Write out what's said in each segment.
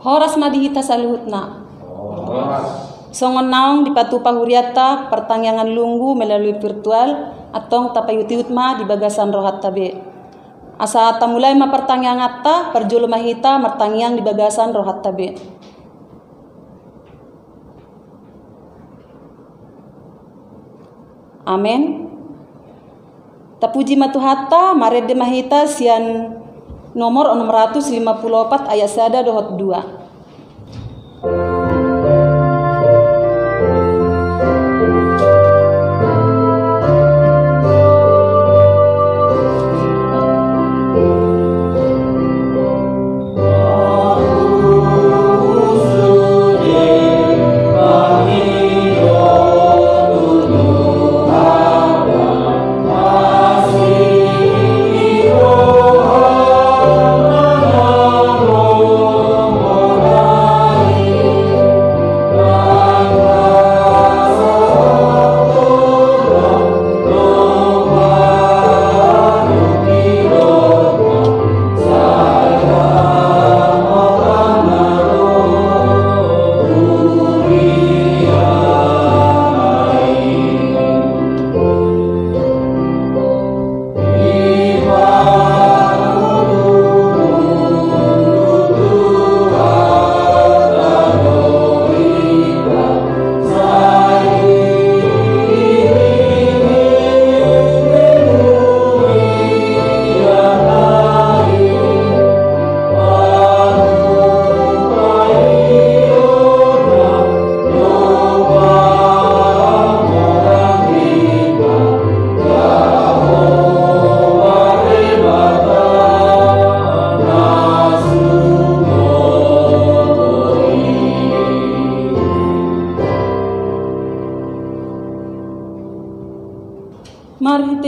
Horas madihita saluhutna. Songon naong di Patu Pahuriata pertanyaan lunggu melalui virtual atau tapayutiutma di bagasan rohat tabe. Asa mulai ma pertanyaan atta perjulu mahita mertanyaan di bagasan rohat tabe. Amin. Tapuji matuhata marede mahita sian nomor 654 ayat sada dohot 2.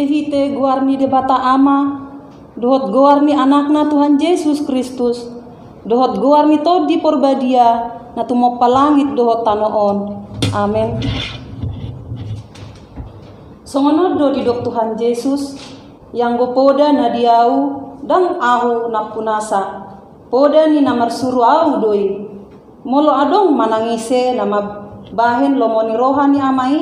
Hite guarni de bata ama, dohot guarni anakna Tuhan Yesus Kristus, dohot guarni to di porbadia, na tumok palangit dohot tanoon. Amen. Songonodo di dok Tuhan Yesus, yang gopoda na diau, dang ahu napunasa, poda ni namar suru au doi, molo adong manangise nama bahen lomoni rohani amai,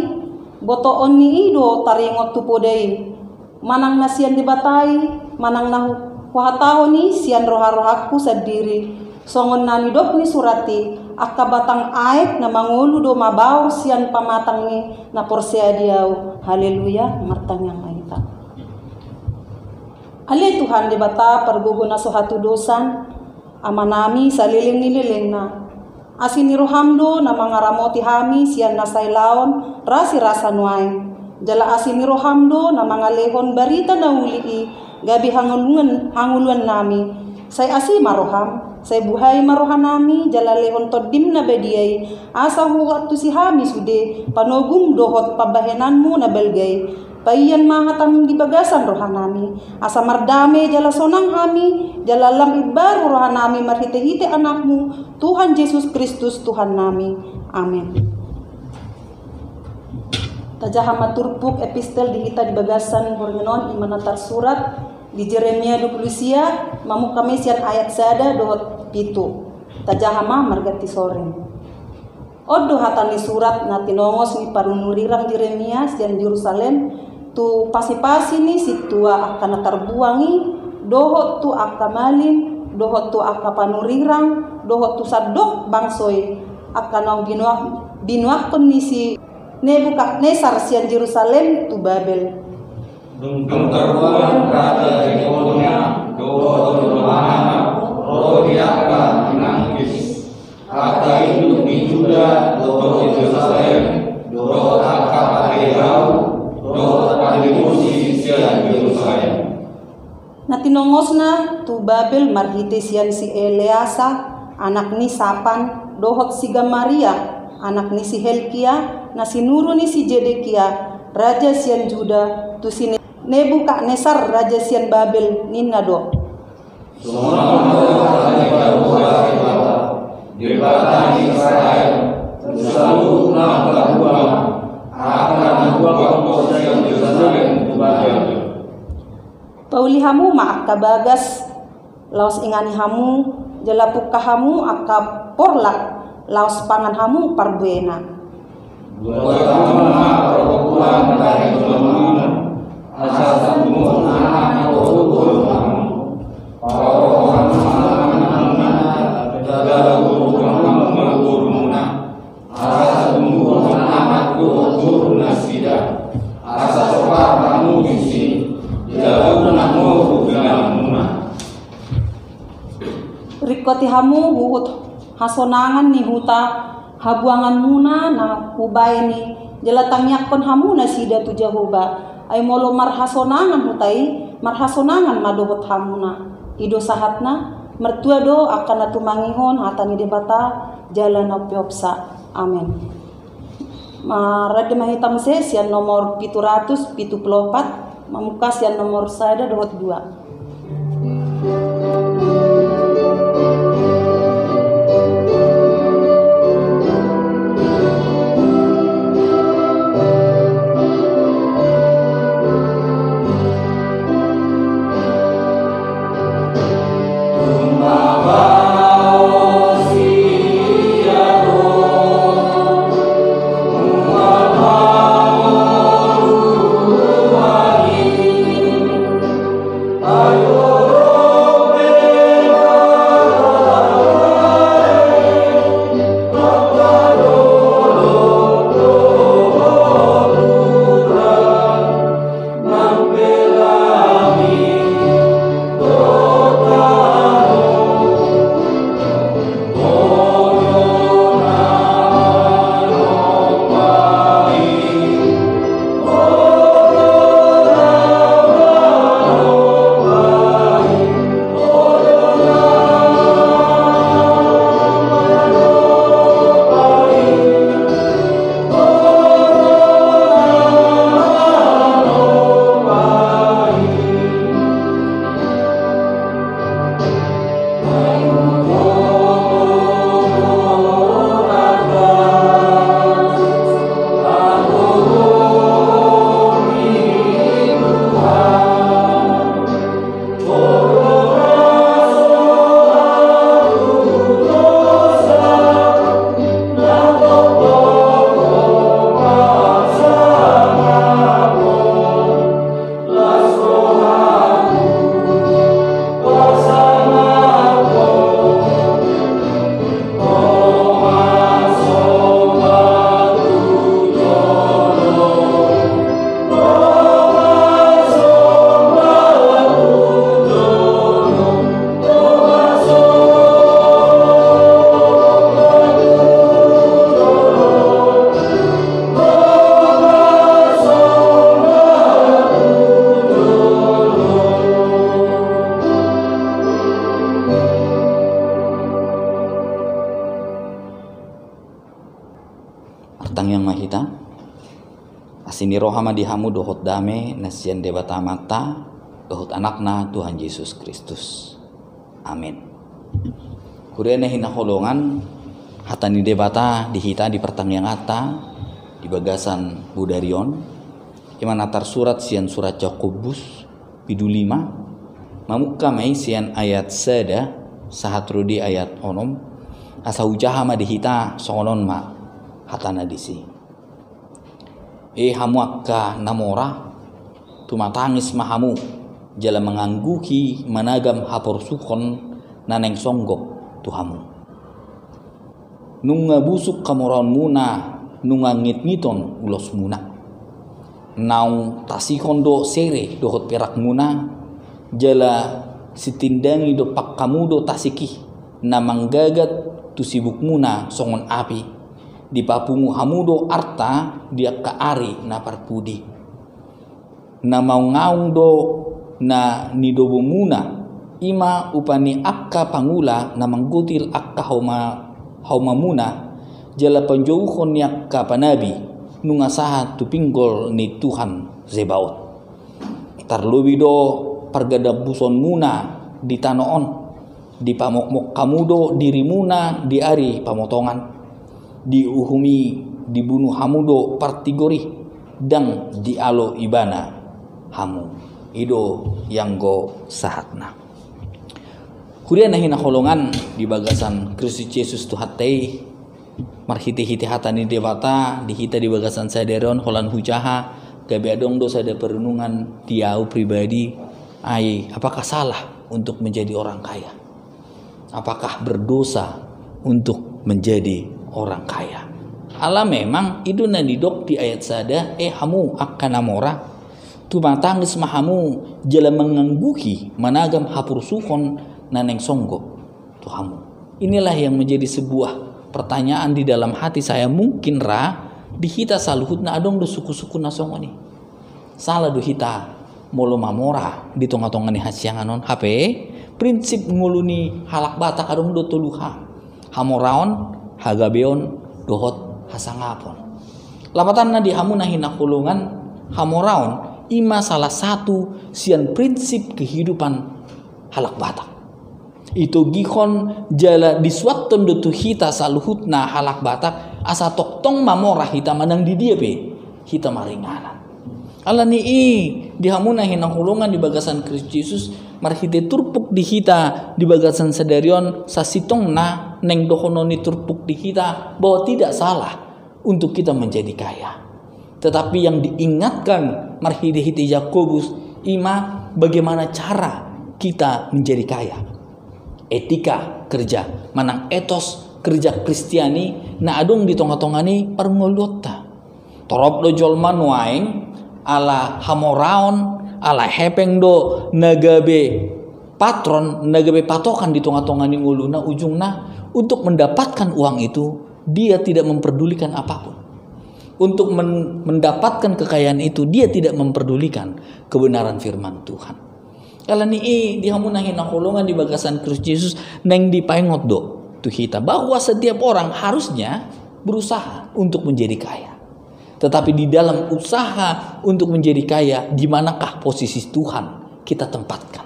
boto onni ido taringot tupodai. Manang na siyan dibatai, manang na huhataho ni siyan roha-rohaku sadiri. Songon na nidok ni surati, akabatang aek na mangulu do mabaw siyan pamatang ni na porsea diaw. Haleluya, martanyang aita. Ale Tuhan dibata pergugo na suhatu dosan, amanami sa liling-nililing na. Asini rohamdo na mga ramoti hami siyan na saylaon, rasi rasa nuay. Jala asini rohamdo na mga lehon barita na uli gabi hanguluan nami. Say asi maroham, say buhay marohan nami, jala lehon todim na bediyay. Asa huwat tu si hami sude, panogum dohot pabahenan mo na belgay. Paiyan mahatang di bagasan rohan nami. Asa mardame jala sonang hami, jala lam ibar rohan nami marhite-hite anakmu, Tuhan Yesus Kristus Tuhan nami. Amin. Tajaha maturpuk epistel dihita di bagasan hormenon imanatar surat di Jeremia 20 mamuk kami sian ayat sada dohot pitu. Tajaha ma margati soreng. Odo hatani surat na tinongos ni parunurirang Jeremia sian Yerusalem tu pasi-pasi ni situa akan terbuangi dohot tu akamalim dohot tu akapanurirang dohot tu sadok bangsoy akan binuah kondisi Nebukadnesar sian Yerusalem tu Babel. Dung terbuang raja Jekonia, dohot Romana, Rodiaka menangis. Kata induk di Juda, dohot Yerusalem, dohot Akapaheau, dohot Padimusi sian Yerusalem. Natinongosna tu Babel marhite sian si Eleasa, anak ni Sapan, dohot si Gamaria, anak ni si Helkia, na sinuru ni si Jedekia, raja sian Juda, tu si Nebukadnesar, raja sian Babel, ninado. Dibatani Israel, selalu nak buang, akan buang sian Yerusalem tu Babel. Pauli hamu maak kabagas, laos ingani hamu, jalapuk kahamu akap porlak laos pangan hamu parbuena. Buatama perbuatan dari Tuhan, asal semua anak turun kamu. Parohan jaga turunna, asal semua anak turun nasida, asal sopan kamu isi, jauh namu bukanamuna. Rikoti hamu huhut hasonangan ni huta habuangan muna na hubay ni jelatang yakon hamu na sida tu Jehovah ay molo marhasonangan hutai marhasonangan madohot hamu na ido sahatna mertua do akan na tumangihon hatani debata jalan na piopsa. Amin. Marade mahitam sian nomor 774 mamuka sian nomor sada dohot 2. Yang mahita asini rohama dihamu dohot dame nasian debata mata dohot anakna Tuhan Yesus Kristus. Amin. Kuriane hina holongan hatani debata dihita di pertanyaan ata di bagasan Budarion imanatar surat sian surat Jakobus pidu 5 mamuka mai sian ayat seda sahatrudi ayat onom asa ujahama dihita songonon ma hatana disi hamu akka namora tumatangis mahamu jala mengangguki managam hapor sukon naneng songgok tuhamu nunga busuk kamoron muna nunga ngit-ngiton ulos muna naung tasikon do sere dohot perak muna jala sitindangi do pakkamu do tasiki namang gagat tu sibuk muna songon api di papungu hamudo arta dia ka ari na parpudi na maungaung do na nidobo muna ima upani akka pangula na manggutil akka hauma muna jala panjauhon yak ka panabi nunga saha tupinggol ni Tuhan Zebaot tarlubi do pargadabuson muna di tanoon di pamokmok kamudo diri muna di ari pamotongan diuhumi dibunuh hamudo partigori dan dialo ibana hamu ido yang go sahatna Kurian hina holongan di bagasan Kristus Yesus tu hatai marhiti-hiti hatani dewata dihita di bagasan sadaron holan hujaha gabe adong dosa ada perenungan diau pribadi apakah salah untuk menjadi orang kaya? Apakah berdosa untuk menjadi orang kaya? Allah memang itu nadidok di ayat sada hamu akan amora tu matangis mahamu jala mengangguki managam hapursuhon naneng songgo Tuhamu. Inilah yang menjadi sebuah pertanyaan di dalam hati saya. Mungkin dihita saluhut na adong do suku-suku nasongoni. Salah do hita molo mamora di tonga-tongani hasianganon HP prinsip nguluni halak batak adong do tuluha. Hamoraon hagabeon dohot hasangapon. Lapatan na di hamu na hinakulungan hamoraon ima salah satu sian prinsip kehidupan halak batak. Itu gihon jala diswatton do hita saluhutna halak batak asa toktong mamora hita manang di dia pe hita maringanan. Allah ni dihamuna hinahulungan di bagasan Kristus Yesus marhite turpuk di hita di bagasan sadarion sasitong na neng dohononi turpuk di hita bahwa tidak salah untuk kita menjadi kaya. Tetapi yang diingatkan marhite hiti Yakobus ima bagaimana cara kita menjadi kaya. Etika kerja manang etos kerja Kristiani na adong di tonga-tongani perngolota torop do jolman waing ala hamoraon ala hepeng do nagabe patron nagabe patokan di tonga-tongani nguluna ujungna untuk mendapatkan uang itu dia tidak memperdulikan apapun. Untuk mendapatkan kekayaan itu dia tidak memperdulikan kebenaran firman Tuhan. Kalau ni dihamunahin nakulungan di bagasan Kristus Yesus neng dipaingot do tu kita bahwa setiap orang harusnya berusaha untuk menjadi kaya. Tetapi di dalam usaha untuk menjadi kaya, di manakah posisi Tuhan kita tempatkan?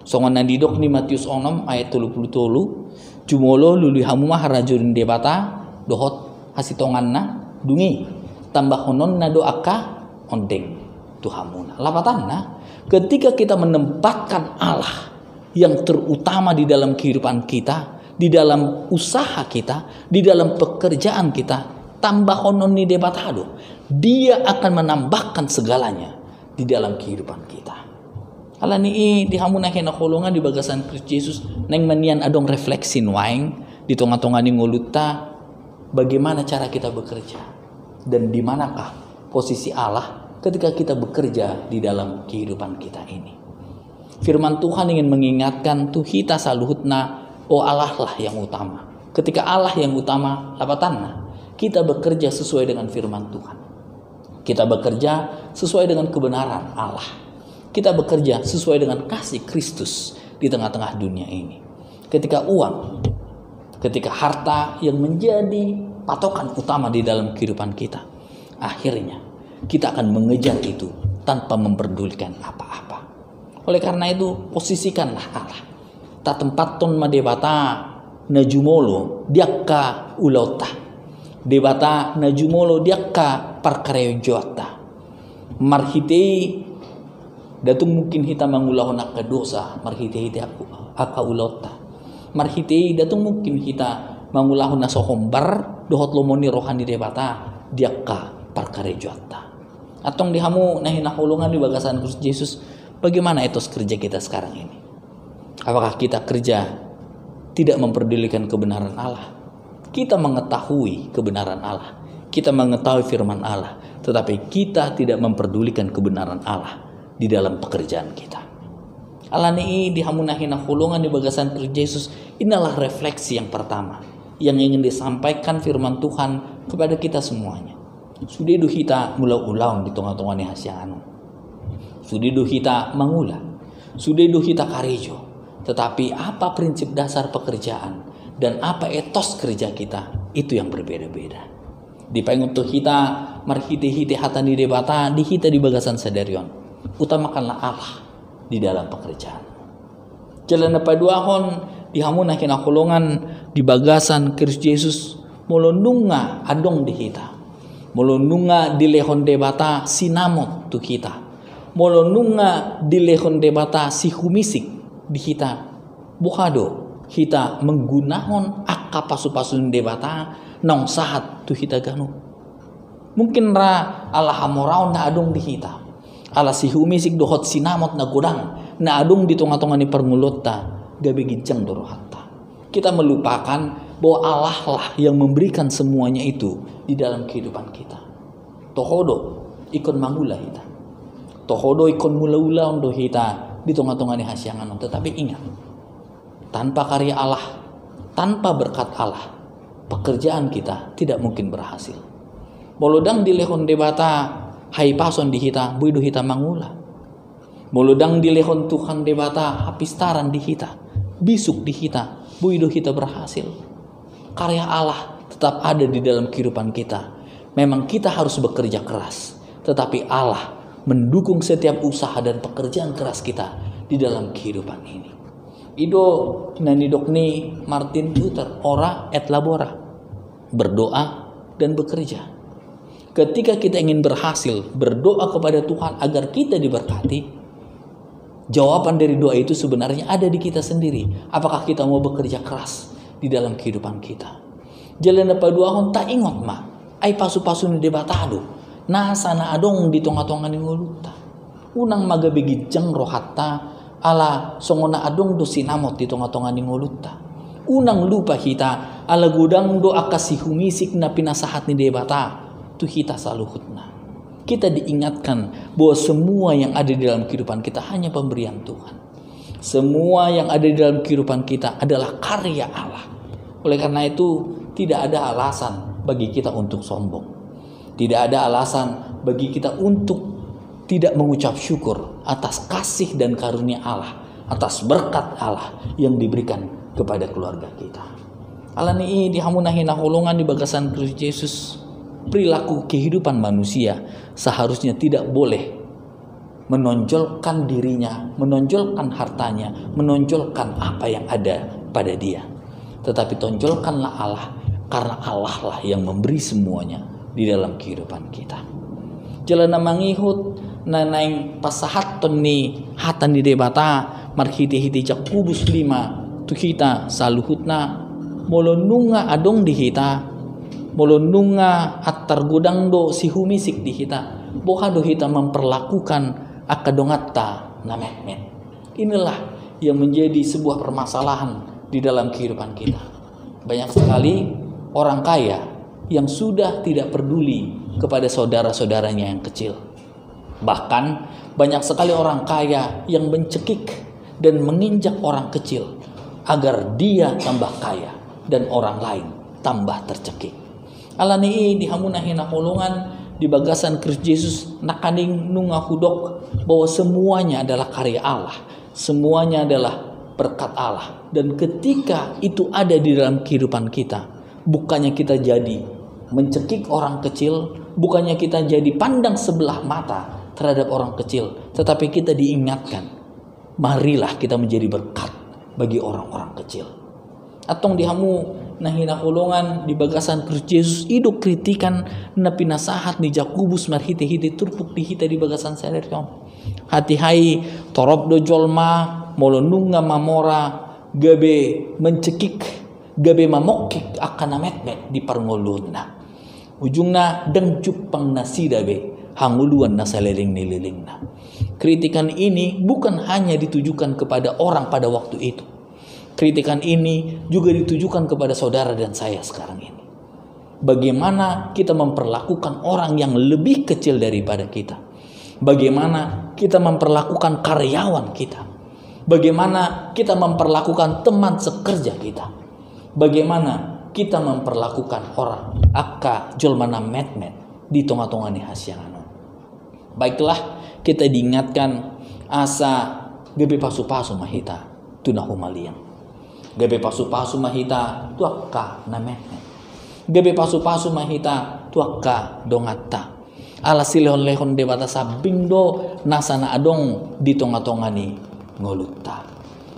Songan nadidok ni Matius 6 ayat 33 jumolo lului hamumah rajurin debata dohot hasitonganna dungi tambah honon na doaka ondeng tuhamuna. Lapatanna ketika kita menempatkan Allah yang terutama di dalam kehidupan kita, di dalam usaha kita, di dalam pekerjaan kita, tambah hononi debatado, dia akan menambahkan segalanya di dalam kehidupan kita. Allah ni dihamuna kena kolongan di bagasan Kristus Yesus neng manian adong refleksin waing di tonga-tonga ni nguluta bagaimana cara kita bekerja dan di manakah posisi Allah ketika kita bekerja di dalam kehidupan kita ini. Firman Tuhan ingin mengingatkan tuh kita saluhutna Allah lah yang utama. Ketika Allah yang utama, lapatanna kita bekerja sesuai dengan firman Tuhan. Kita bekerja sesuai dengan kebenaran Allah. Kita bekerja sesuai dengan kasih Kristus di tengah-tengah dunia ini. Ketika uang, ketika harta yang menjadi patokan utama di dalam kehidupan kita, akhirnya kita akan mengejar itu tanpa memperdulikan apa-apa. Oleh karena itu, posisikanlah Allah. Ta tempaton madebata najumolo diakka ulauta. Debata najumolo diakka parkareyon jota. Marhitei datung mungkin kita mangulahon akka dosa, marhitei akka ulauta. Marhitei datung mungkin kita mangulahon na sohombar dohot lomoni rohani debata diakka parkareyon jota. Atong dihamu na hinahulungan di bagasan Kristus Yesus, bagaimana etos kerja kita sekarang ini? Apakah kita kerja tidak memperdulikan kebenaran Allah? Kita mengetahui kebenaran Allah, kita mengetahui firman Allah, tetapi kita tidak memperdulikan kebenaran Allah di dalam pekerjaan kita. Allah ni dihamu na hinahulungan di bagasan Kristus Yesus, inilah refleksi yang pertama yang ingin disampaikan firman Tuhan kepada kita semuanya. Sudah kita ulau-ulau di tengah-tengah ni hasiano. Sudah kita mangula. Sudah kita karejo. Tetapi apa prinsip dasar pekerjaan dan apa etos kerja kita itu yang berbeda-beda. Di pengutuh kita marhite-hite hatani debata di kita di bagasan sadarion. Utamakanlah Allah di dalam pekerjaan. Jalan apa duahon dihamuna kena kolongan di bagasan Kristus Yesus molondunga adong di kita. Molonunga di lehon debata sinamot tu kita. Molonunga di lehon debata si humisik di kita. Bukado kita menggunakan akka pasu-pasun debata nong saat tu kita ganu. Mungkin ra ala hamoraon na adong di kita. Ala si humisik dohot sinamot na gudang na adong di tonga-tonga ni permulota gabe gijang dorohatta. Kita melupakan bahwa Allah lah yang memberikan semuanya itu di dalam kehidupan kita. Tohodo ikon mangula kita. Tohodo ikon mula-ula ondo kita di tonga-tonga ni hasyangan. Tetapi ingat, tanpa karya Allah, tanpa berkat Allah, pekerjaan kita tidak mungkin berhasil. Molodang di lehon debata hai pason di kita, buido kita mangula. Molodang di lehon Tuhan debata hapistaran di kita, bisuk di kita, buido kita berhasil. Karya Allah tetap ada di dalam kehidupan kita. Memang kita harus bekerja keras, tetapi Allah mendukung setiap usaha dan pekerjaan keras kita di dalam kehidupan ini. Ido nanidokni Martin Luther, ora et labora, berdoa dan bekerja. Ketika kita ingin berhasil, berdoa kepada Tuhan agar kita diberkati, jawaban dari doa itu sebenarnya ada di kita sendiri. Apakah kita mau bekerja keras di dalam kehidupan kita? Jalan apa doa tak ingat mah, ai pasu-pasu ni debatado, nasa na adong di tonga-tonga ni nguluta. Unang magabigijang rohatta, ala songona adong do sinamot di tonga-tonga ni nguluta. Unang lupa kita, ala gudang do akasi humisik na pinasahat ni debata, tu kita saluhutna. Kita diingatkan bahwa semua yang ada di dalam kehidupan kita hanya pemberian Tuhan. Semua yang ada di dalam kehidupan kita adalah karya Allah. Oleh karena itu, tidak ada alasan bagi kita untuk sombong. Tidak ada alasan bagi kita untuk tidak mengucap syukur atas kasih dan karunia Allah, atas berkat Allah yang diberikan kepada keluarga kita. Alani dihamunahi nahulungan di bagasan Kristus Yesus. Perilaku kehidupan manusia seharusnya tidak boleh menonjolkan dirinya, menonjolkan hartanya, menonjolkan apa yang ada pada dia. Tetapi tonjolkanlah Allah, karena Allah lah yang memberi semuanya di dalam kehidupan kita. Jalan mangihut nanaing pasahaton ni hatan di debata marhiti-hiti Jakubus 5 tu kita saluhutna molonunga adong di kita, molonunga atar gudang do si humisik di kita, bohado kita memperlakukan akadongatta na met-met. Inilah yang menjadi sebuah permasalahan di dalam kehidupan kita. Banyak sekali orang kaya yang sudah tidak peduli kepada saudara-saudaranya yang kecil. Bahkan banyak sekali orang kaya yang mencekik dan menginjak orang kecil agar dia tambah kaya dan orang lain tambah tercekik. Alani dihamunahi nakulungan di bagasan Kristus Yesus nakaning nunga hudok bahwa semuanya adalah karya Allah, semuanya adalah berkat Allah. Dan ketika itu ada di dalam kehidupan kita, bukannya kita jadi mencekik orang kecil, bukannya kita jadi pandang sebelah mata terhadap orang kecil, tetapi kita diingatkan, marilah kita menjadi berkat bagi orang-orang kecil. Atong dihamu nahina kulungan di bagasan Kristus Yesus hidup kritikan na pinasahat ni Jakubus marhiti-hiti turpuk dihita di bagasan saderion. Hati-hai torop do jolma molonunga mamora gabe mencekik gabe mamokik akan met-met di parngoluna. Ujungna dengcup pang nasidabe hanguluan nasaleling nililingna. Kritikan ini bukan hanya ditujukan kepada orang pada waktu itu. Kritikan ini juga ditujukan kepada saudara dan saya sekarang ini. Bagaimana kita memperlakukan orang yang lebih kecil daripada kita? Bagaimana kita memperlakukan karyawan kita? Bagaimana kita memperlakukan teman sekerja kita? Bagaimana kita memperlakukan orang akka jolmana met-met di tonga-tonga ni hasyangan? Baiklah, kita diingatkan asa gebe pasu-pasu mahita tunahumaliang. Gebe pasu-pasu mahita tuakka na met-met. Gebe pasu-pasu mahita tuakka dongatta. Ala silehon-lehon debata sabing do nasana adong di tonga-tonga ni ngolutta.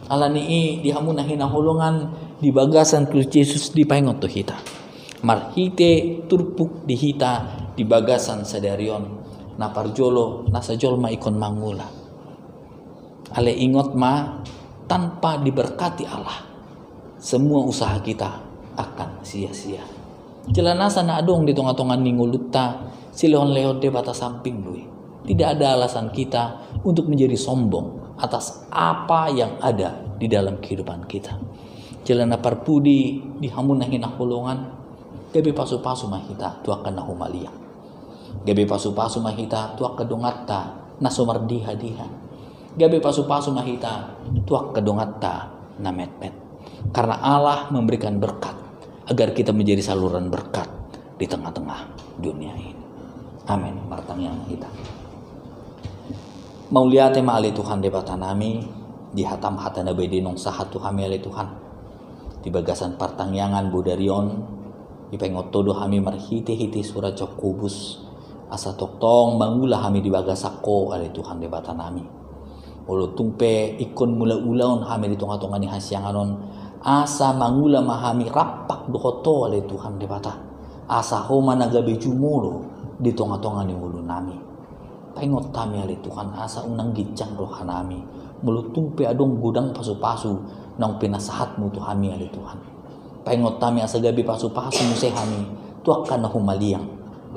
Ala ni dihamunahi nahulungan di bagasan Kristus Yesus di paingot to hita. Marhite turpuk di hita di bagasan sadarion na parjolo nasa jolma ikon mangula. Ale ingot ma tanpa diberkati Allah, semua usaha kita akan sia-sia. Jelanasa na adong di tonga-tongan ningulutta silehon-lehon de bata samping lui. Tidak ada alasan kita untuk menjadi sombong atas apa yang ada di dalam kehidupan kita. Jelana parpudi di hamun nahin nakulungan, gabi pasu-pasu mahita tuakan nahumalia. Gabi pasu-pasu mahita tuak kedongatta nasomardiha-diha. Gabi pasu-pasu mahita tuak kedongatta na met-met. Karena Allah memberikan berkat agar kita menjadi saluran berkat di tengah-tengah dunia ini. Amin. Martang yang kita. Mau lihat ali Tuhan debata nami di hatam hatana bedinong sahat Tuhan ali Tuhan. Di bagasan partangyangan budarion di pengotodo kami marhiti-hiti surat Jakobus asa toktong mangula kami di bagasako ali Tuhan debata nami. Ulo tumpe ikon mula-ulaon kami di tongah-tongah ni hasyanganon asa mangula mahami rapak dokoto ali Tuhan debata. Asa homa nagabe jumulo di tongah-tongah ni ulu nami. Paingot kami ali Tuhan asa unang gijang roha nami. Mulut tumpe adong gudang pasu-pasu nang pinasahatmu tu kami ali Tuhan. Paingot kami asa gabi pasu-pasu museh kami tuak ka na humaliang.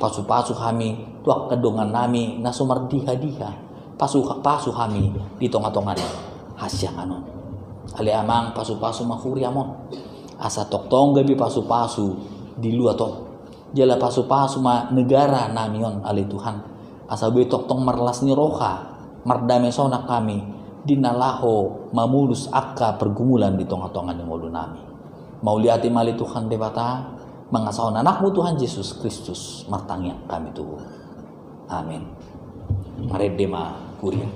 Pasu-pasu kami tuak kadongan nami na sumardiha-diha. Pasu kami di tongah-tongah ni hasyanganon. Ali amang pasu-pasu mahuri amon. Asa toktong gabi pasu-pasu di luar tong. Jala pasu-pasu ma negara namion ali Tuhan. Asa be toktong marlas ni roha mardame sonak kami dinalaho mamulus akka pergumulan di tongah-tongah ni ngulu nami. Mau liati mali Tuhan debata mangasahon anakmu Tuhan Yesus Kristus martangnya kami tuh. Amin. Maredema kuria.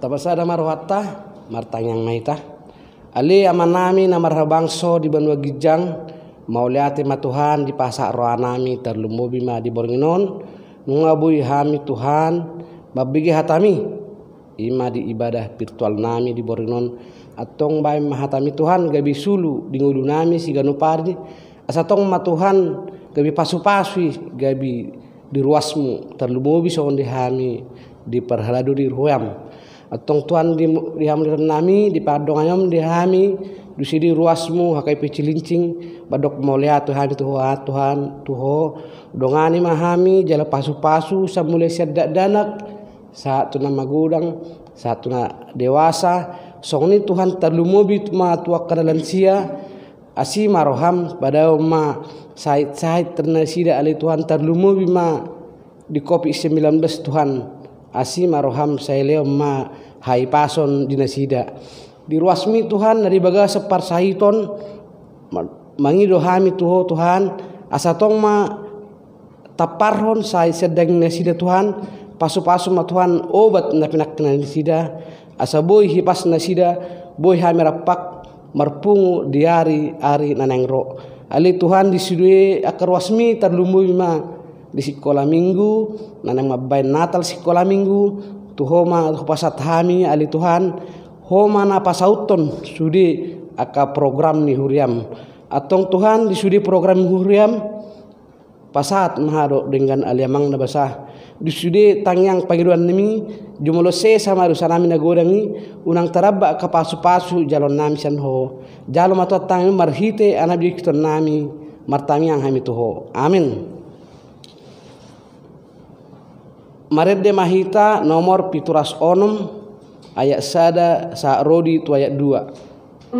Tabasada marwata martanyang maita ali amanami na marhabangso di banua gijang mauliati matuhan di pasak roa nami terlumubi ma di boringinon nungabui hami Tuhan babigi hatami ima di ibadah virtual nami di boringinon atong bay mahatami Tuhan gabi sulu di ngulu nami si ganupardi asatong matuhan gabi pasu-pasui gabi di ruasmu terlumubi sonde hami di perhaladu di ruam atong tuan di hamliran nami di padonganyam di hami di sidi ruasmu hakai pecilincing badok maulia Tuhan Tuhan tuho dongani mahami jala pasu-pasu samule siadak danak satu nama gudang satu na dewasa songni Tuhan terlumubi ma tuak kadalansia asi maroham pada ma sait-sait ternasida ali Tuhan terlumubi ma di COVID-19 Tuhan asi maroham saileo ma hai pason dinasida di ruasmi Tuhan dari baga separ sahiton mangido hami tuho Tuhan asatong ma taparhon sai sedang nasida Tuhan pasu-pasu ma Tuhan obat na pinak nasida asa boy hipas nasida boy hamerapak marpungu diari ari nanengro ali Tuhan disudui akar wasmi terlumbu ma di sekolah minggu nanang mabain Natal sekolah minggu tuhoma pasat hami ali Tuhan homa na pasauton sudi aka program ni huriam atong Tuhan disudi program huriam pasat mahado dengan aliamang na basah disudi tangyang pagiruan nimi jumolo se sama rusanami na godangi unang taraba ka pasu-pasu jalon nami san ho jalo matot tang marhite anabi kiton nami martamiang hami tuho amin. Maredde mahita nomor pituras onom ayat sada sa rodi tu ayat 2.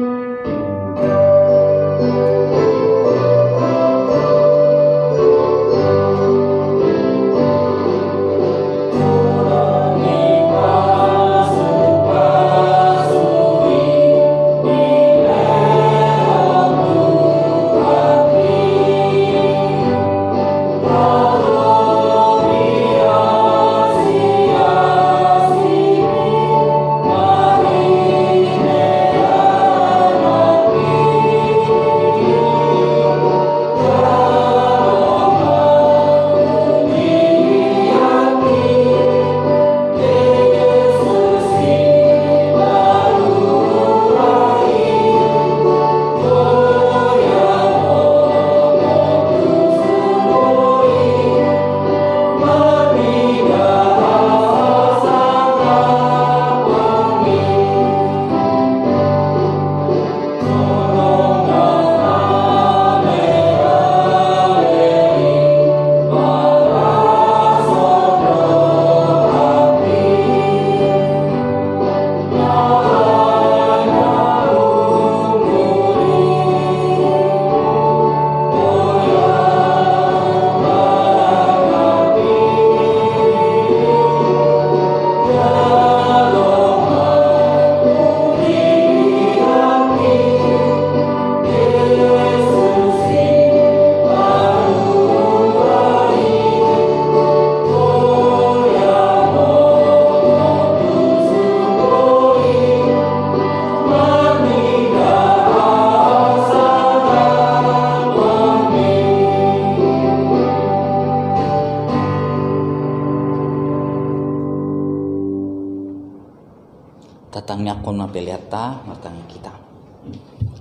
Tatangnya kon mapeliata matang kita.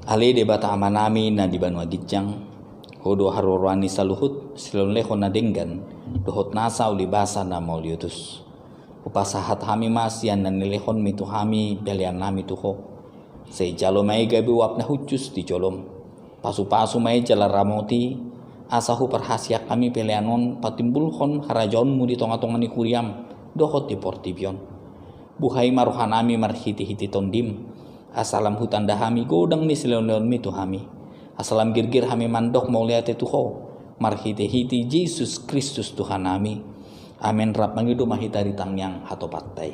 Ale debata amanami na di Banua Gijang. Hodo harorwani saluhut silon lehon na denggan. Dohot nasa ulibasa na mauliutus. Upasahat hami mas yan na nilehon mitu hami belian nami tuho. Say jalo may gabi wap na hucus di jolom. Pasu-pasu may jala ramoti. Asahu perhasiak kami pelianon patimbulhon harajon mu di tonga-tonga ni kuriam. Dohot di portibion. Buhay maruhanami marhiti-hiti tondim. Asalam hutan dahami godang ni silon-leon mitu hami. Asalam girgir hami mandok mauliate tuho. Marhiti-hiti Yesus Kristus Tuhan nami. Amen rap mangidu mahitari tangyang hato patay.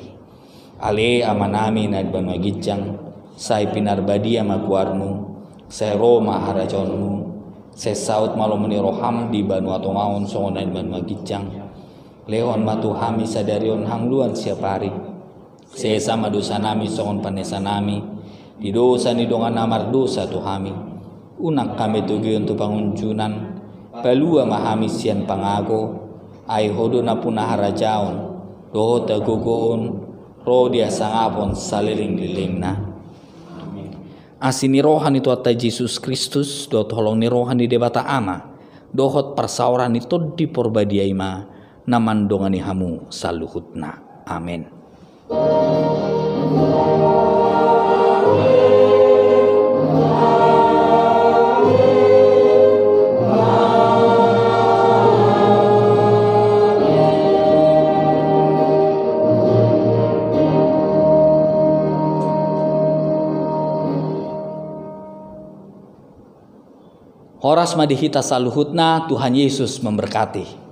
Ale amanami na Banua Gijang. Say pinarbadia maguarmu. Say Roma harajonmu. Say saut malomani roham di Banua Tomaon songonan Banua Gijang. Leon matu hami sadarion hangluan siapari. Sesama dosa nami songon panesa nami di dosa ni dongan namar dosa tu hami unak kami tugi untuk pangunjunan palua mahami sian pangago ai hodo na punah harajaon doho tagogoon ro dia sangapon saliring lilingna asini rohan itu atai Yesus Kristus do tolong ni rohan di debata ama dohot persauran itu di porbadiaima naman dongani hamu saluhutna amin. Horas madihita saluhutna Tuhan Yesus memberkati.